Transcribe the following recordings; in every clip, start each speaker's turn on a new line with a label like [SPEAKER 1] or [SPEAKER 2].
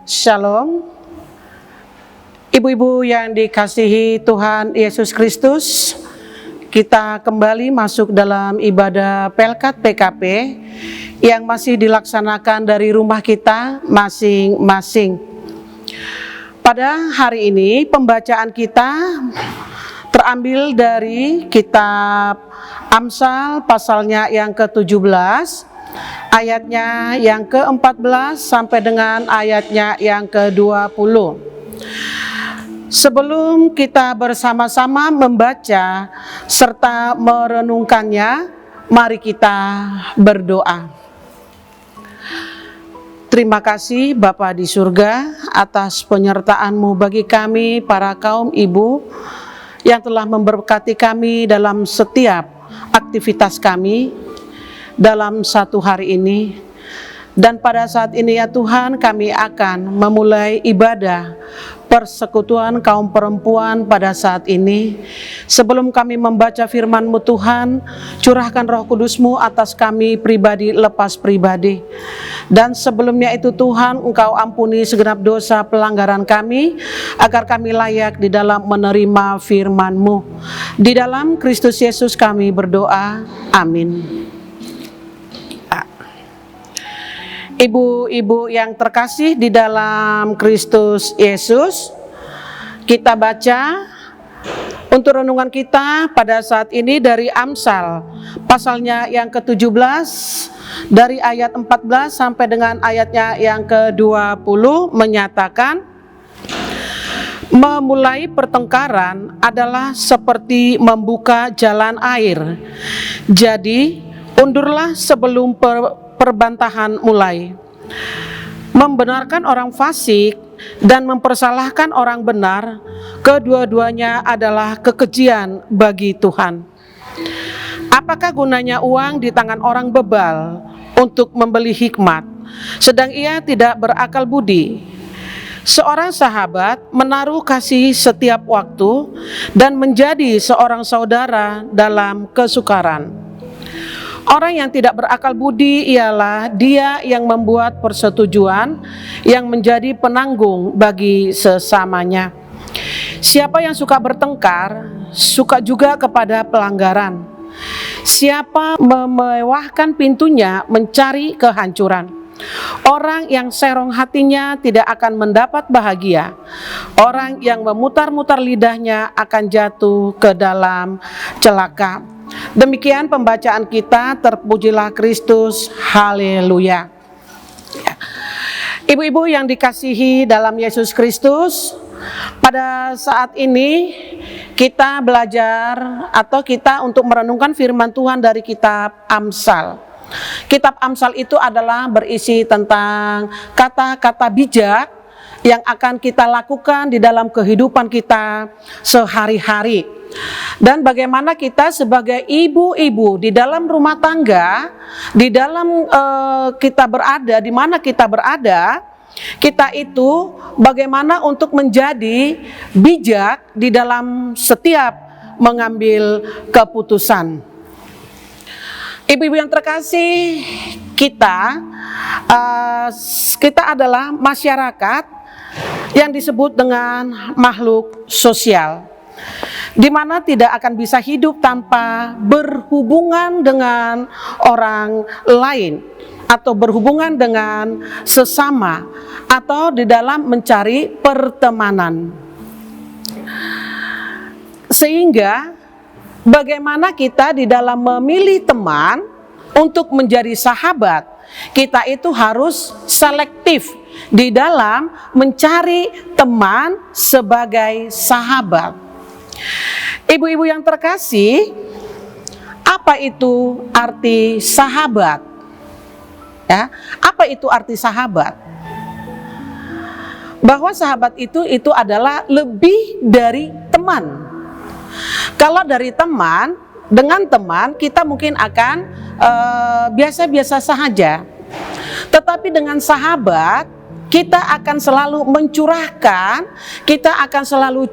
[SPEAKER 1] Shalom, ibu-ibu yang dikasihi Tuhan Yesus Kristus. Kita kembali masuk dalam ibadah Pelkat PKP yang masih dilaksanakan dari rumah kita masing-masing. Pada hari ini pembacaan kita terambil dari kitab Amsal pasalnya yang ke-17, ayatnya yang ke-14 sampai dengan ayatnya yang ke-20. Sebelum kita bersama-sama membaca serta merenungkannya, mari kita berdoa. Terima kasih Bapa di surga atas penyertaan-Mu bagi kami para kaum ibu yang telah memberkati kami dalam setiap aktivitas kami dalam satu hari ini. Dan pada saat ini ya Tuhan, kami akan memulai ibadah persekutuan kaum perempuan pada saat ini. Sebelum kami membaca firman-Mu Tuhan, curahkan Roh Kudus-Mu atas kami pribadi lepas pribadi. Dan sebelumnya itu Tuhan, Engkau ampuni segenap dosa pelanggaran kami, agar kami layak di dalam menerima firman-Mu. Di dalam Kristus Yesus kami berdoa, amin. Ibu-ibu yang terkasih di dalam Kristus Yesus, kita baca untuk renungan kita pada saat ini dari Amsal pasalnya yang ke-17 dari ayat 14 sampai dengan ayatnya yang ke-20 menyatakan, memulai pertengkaran adalah seperti membuka jalan air. Jadi undurlah sebelum perbantahan mulai. Membenarkan orang fasik dan mempersalahkan orang benar, kedua-duanya adalah kekejian bagi Tuhan. Apakah gunanya uang di tangan orang bebal untuk membeli hikmat, sedang ia tidak berakal budi? Seorang sahabat menaruh kasih setiap waktu dan menjadi seorang saudara dalam kesukaran. Orang yang tidak berakal budi ialah dia yang membuat persetujuan yang menjadi penanggung bagi sesamanya. Siapa yang suka bertengkar, suka juga kepada pelanggaran. Siapa memewahkan pintunya mencari kehancuran. Orang yang serong hatinya tidak akan mendapat bahagia. Orang yang memutar-mutar lidahnya akan jatuh ke dalam celaka. Demikian pembacaan kita, terpujilah Kristus, haleluya. Ibu-ibu yang dikasihi dalam Yesus Kristus, pada saat ini kita belajar atau kita untuk merenungkan firman Tuhan dari kitab Amsal. Kitab Amsal itu adalah berisi tentang kata-kata bijak yang akan kita lakukan di dalam kehidupan kita sehari-hari. Dan bagaimana kita sebagai ibu-ibu di dalam rumah tangga, di dalam kita berada, di mana kita berada, kita itu bagaimana untuk menjadi bijak di dalam setiap mengambil keputusan. Ibu-ibu yang terkasih, kita adalah masyarakat yang disebut dengan makhluk sosial, di mana tidak akan bisa hidup tanpa berhubungan dengan orang lain atau berhubungan dengan sesama atau di dalam mencari pertemanan. Sehingga bagaimana kita di dalam memilih teman untuk menjadi sahabat, kita itu harus selektif di dalam mencari teman sebagai sahabat. Ibu-ibu yang terkasih, apa itu arti sahabat? Ya, apa itu arti sahabat? Bahwa sahabat itu adalah lebih dari teman. Kalau dari teman, dengan teman kita mungkin akan biasa-biasa saja. Tetapi dengan sahabat, kita akan selalu mencurahkan, kita akan selalu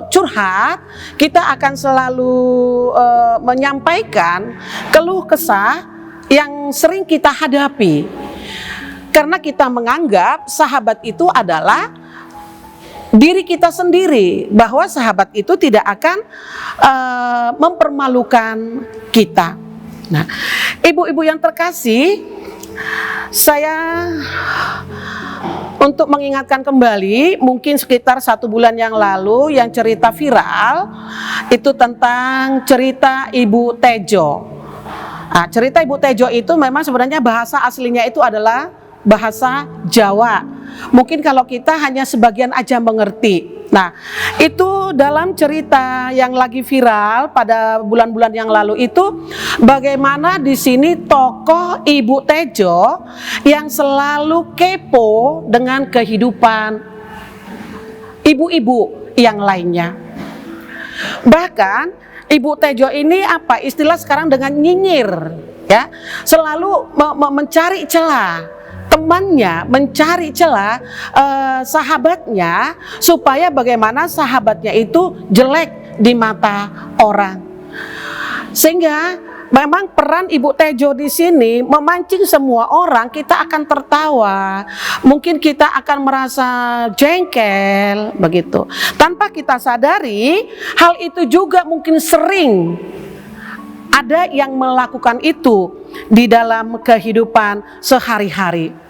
[SPEAKER 1] curhat, kita akan selalu menyampaikan keluh kesah yang sering kita hadapi. Karena kita menganggap sahabat itu adalah diri kita sendiri, bahwa sahabat itu tidak akan mempermalukan kita. Nah, ibu-ibu yang terkasih, saya untuk mengingatkan kembali, mungkin sekitar 1 bulan yang lalu yang cerita viral itu tentang cerita Ibu Tejo. Nah, cerita Ibu Tejo itu memang sebenarnya bahasa aslinya itu adalah bahasa Jawa. Mungkin kalau kita hanya sebagian aja mengerti. Nah, itu dalam cerita yang lagi viral pada bulan-bulan yang lalu itu, bagaimana di sini tokoh Ibu Tejo yang selalu kepo dengan kehidupan ibu-ibu yang lainnya. Bahkan Ibu Tejo ini istilah sekarang dengan nyinyir, ya, selalu mencari celah. Temannya mencari celah sahabatnya supaya bagaimana sahabatnya itu jelek di mata orang. Sehingga memang peran Ibu Tejo di sini memancing semua orang, kita akan tertawa, mungkin kita akan merasa jengkel begitu. Tanpa kita sadari, hal itu juga mungkin sering ada yang melakukan itu di dalam kehidupan sehari-hari.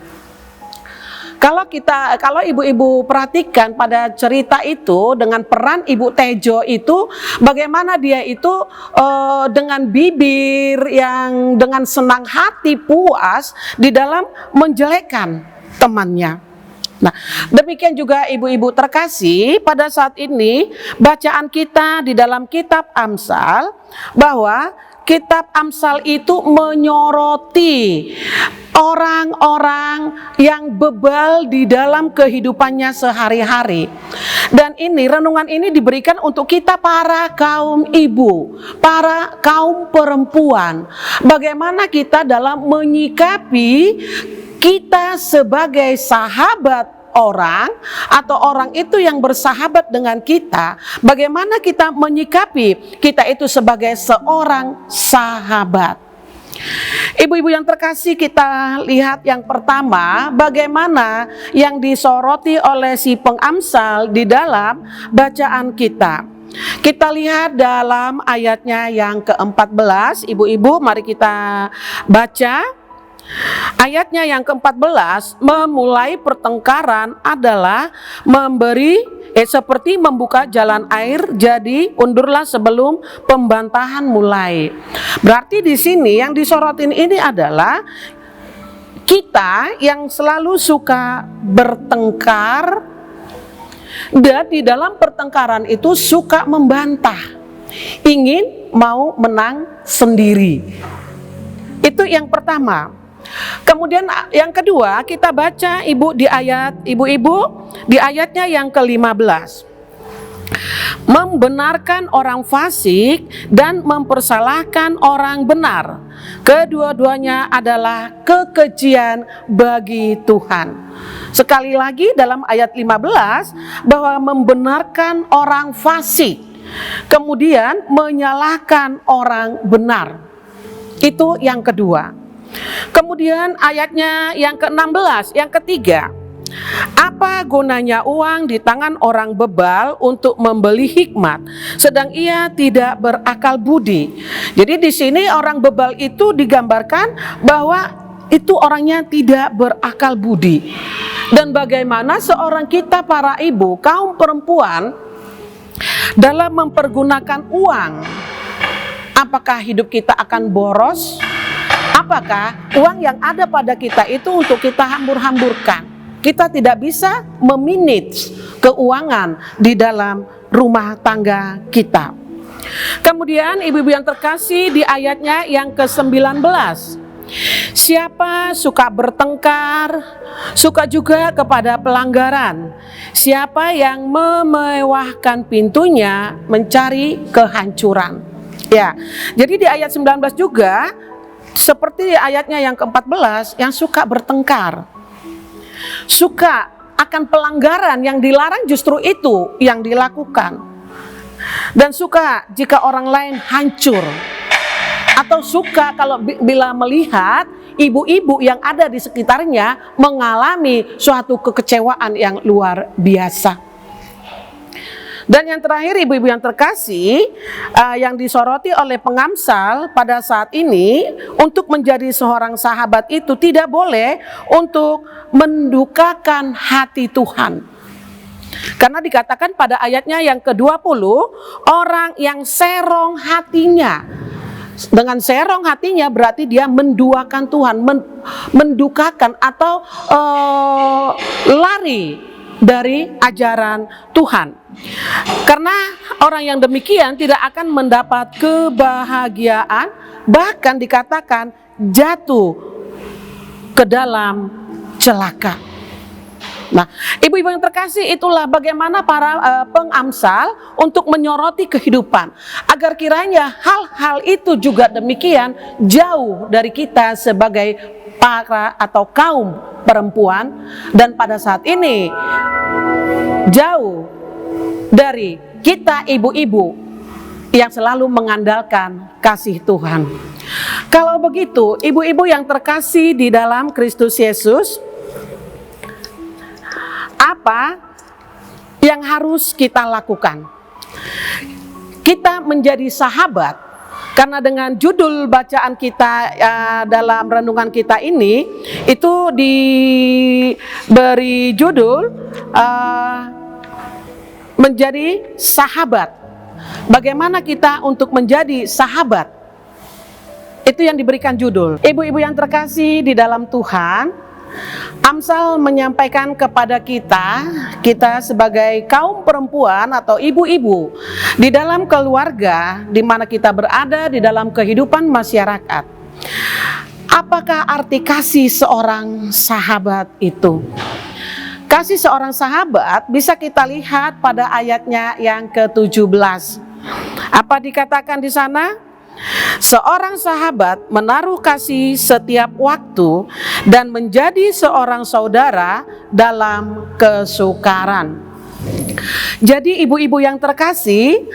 [SPEAKER 1] Kalau ibu-ibu perhatikan pada cerita itu dengan peran Ibu Tejo itu, bagaimana dia itu dengan bibir yang dengan senang hati puas di dalam menjelekkan temannya. Nah, demikian juga ibu-ibu terkasih, pada saat ini bacaan kita di dalam kitab Amsal, bahwa kitab Amsal itu menyoroti orang-orang yang bebal di dalam kehidupannya sehari-hari. Dan ini, renungan ini diberikan untuk kita para kaum ibu, para kaum perempuan. Bagaimana kita dalam menyikapi kita sebagai sahabat orang atau orang itu yang bersahabat dengan kita, bagaimana kita menyikapi kita itu sebagai seorang sahabat. Ibu-ibu yang terkasih, kita lihat yang pertama, bagaimana yang disoroti oleh si pengamsal di dalam bacaan kita. Kita lihat dalam ayatnya yang ke-14, ibu-ibu mari kita baca. Ayatnya yang ke-14, memulai pertengkaran adalah seperti membuka jalan air, jadi undurlah sebelum pembantahan mulai. Berarti di sini yang disorotin ini adalah kita yang selalu suka bertengkar dan di dalam pertengkaran itu suka membantah, ingin mau menang sendiri. Itu yang pertama. Kemudian yang kedua, kita baca ibu-ibu di ayatnya yang ke-15. Membenarkan orang fasik dan mempersalahkan orang benar, kedua-duanya adalah kekejian bagi Tuhan. Sekali lagi dalam ayat 15, bahwa membenarkan orang fasik, kemudian menyalahkan orang benar. Itu yang kedua. Kemudian ayatnya yang ke-16, yang ketiga, apa gunanya uang di tangan orang bebal untuk membeli hikmat, sedang ia tidak berakal budi. Jadi di sini orang bebal itu digambarkan bahwa itu orangnya tidak berakal budi. Dan bagaimana seorang kita para ibu, kaum perempuan, dalam mempergunakan uang, apakah hidup kita akan boros? Apakah uang yang ada pada kita itu untuk kita hambur-hamburkan? Kita tidak bisa memanage keuangan di dalam rumah tangga kita. Kemudian ibu-ibu yang terkasih, di ayatnya yang ke-19, siapa suka bertengkar, suka juga kepada pelanggaran. Siapa yang memewahkan pintunya mencari kehancuran. Ya, jadi di ayat 19 juga seperti ayatnya yang ke-14, yang suka bertengkar, suka akan pelanggaran yang dilarang, justru itu yang dilakukan. Dan suka jika orang lain hancur. atau suka kalau bila melihat ibu-ibu yang ada di sekitarnya mengalami suatu kekecewaan yang luar biasa. Dan yang terakhir, ibu-ibu yang terkasih, yang disoroti oleh pengamsal pada saat ini, untuk menjadi seorang sahabat itu tidak boleh untuk mendukakan hati Tuhan. Karena dikatakan pada ayatnya yang ke-20, orang yang serong hatinya. Dengan serong hatinya berarti dia menduakan Tuhan, mendukakan atau lari dari ajaran Tuhan. Karena orang yang demikian tidak akan mendapat kebahagiaan, bahkan dikatakan jatuh ke dalam celaka. Nah, ibu-ibu yang terkasih, itulah bagaimana para pengamsal untuk menyoroti kehidupan, agar kiranya hal-hal itu juga demikian jauh dari kita sebagai para atau kaum perempuan, dan pada saat ini jauh dari kita ibu-ibu yang selalu mengandalkan kasih Tuhan. Kalau begitu, ibu-ibu yang terkasih di dalam Kristus Yesus, apa yang harus kita lakukan? Kita menjadi sahabat, karena dengan judul bacaan kita dalam renungan kita ini itu diberi judul menjadi sahabat. Bagaimana kita untuk menjadi sahabat? Itu yang diberikan judul. Ibu-ibu yang terkasih di dalam Tuhan, Amsal menyampaikan kepada kita sebagai kaum perempuan atau ibu-ibu di dalam keluarga di mana kita berada di dalam kehidupan masyarakat. Apakah arti kasih seorang sahabat itu? Kasih seorang sahabat bisa kita lihat pada ayatnya yang ke-17. Apa dikatakan di sana? Seorang sahabat menaruh kasih setiap waktu dan menjadi seorang saudara dalam kesukaran. Jadi ibu-ibu yang terkasih,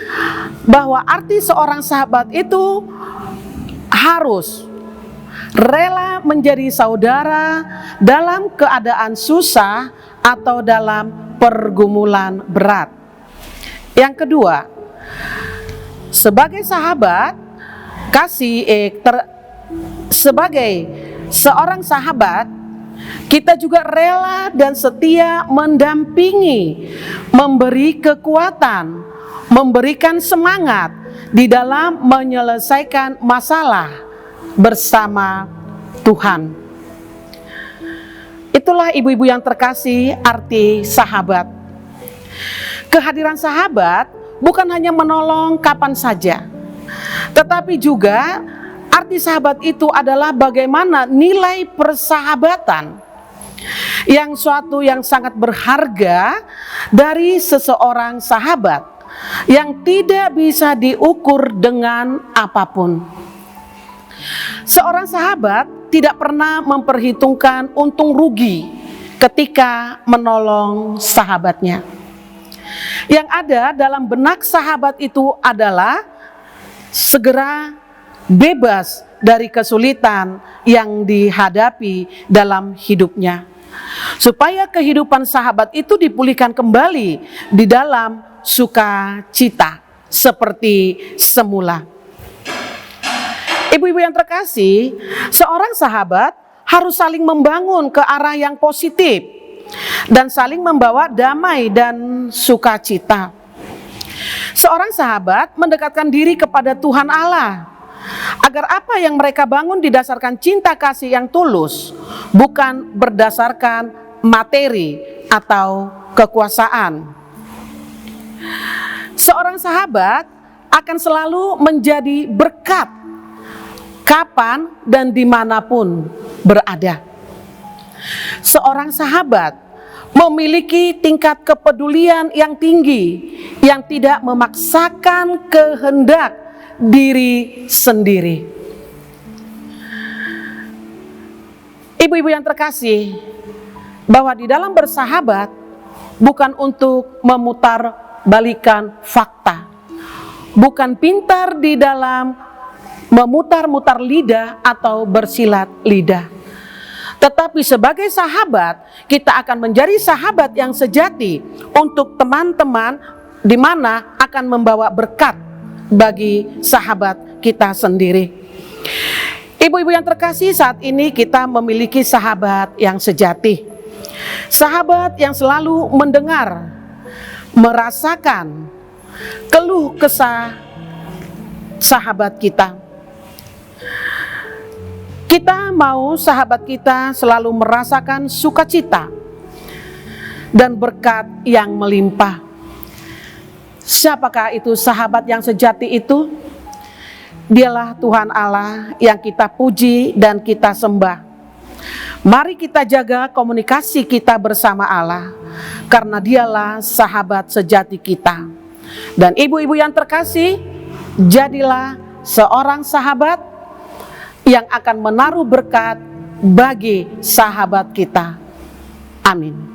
[SPEAKER 1] bahwa arti seorang sahabat itu harus rela menjadi saudara dalam keadaan susah atau dalam pergumulan berat. Yang kedua, sebagai sahabat, sebagai seorang sahabat, kita juga rela dan setia mendampingi, memberi kekuatan, memberikan semangat di dalam menyelesaikan masalah bersama Tuhan. Itulah ibu-ibu yang terkasih arti sahabat. Kehadiran sahabat bukan hanya menolong kapan saja, tetapi juga arti sahabat itu adalah bagaimana nilai persahabatan yang suatu yang sangat berharga dari seseorang sahabat yang tidak bisa diukur dengan apapun. Seorang sahabat tidak pernah memperhitungkan untung rugi ketika menolong sahabatnya. Yang ada dalam benak sahabat itu adalah segera bebas dari kesulitan yang dihadapi dalam hidupnya, supaya kehidupan sahabat itu dipulihkan kembali di dalam sukacita seperti semula. Ibu-ibu yang terkasih, seorang sahabat harus saling membangun ke arah yang positif dan saling membawa damai dan sukacita. Seorang sahabat mendekatkan diri kepada Tuhan Allah, agar apa yang mereka bangun didasarkan cinta kasih yang tulus, bukan berdasarkan materi atau kekuasaan. Seorang sahabat akan selalu menjadi berkat kapan dan dimanapun berada. Seorang sahabat memiliki tingkat kepedulian yang tinggi, yang tidak memaksakan kehendak diri sendiri. Ibu-ibu yang terkasih, bahwa di dalam bersahabat bukan untuk memutar balikan fakta, bukan pintar di dalam memutar-mutar lidah atau bersilat lidah. Tetapi sebagai sahabat, kita akan menjadi sahabat yang sejati untuk teman-teman, di mana akan membawa berkat bagi sahabat kita sendiri. Ibu-ibu yang terkasih, saat ini kita memiliki sahabat yang sejati. Sahabat yang selalu mendengar, merasakan keluh kesah sahabat kita. Kita mau sahabat kita selalu merasakan sukacita dan berkat yang melimpah. Siapakah itu sahabat yang sejati itu? Dialah Tuhan Allah yang kita puji dan kita sembah. Mari kita jaga komunikasi kita bersama Allah, karena dialah sahabat sejati kita. Dan ibu-ibu yang terkasih, jadilah seorang sahabat yang akan menaruh berkat bagi sahabat kita. Amin.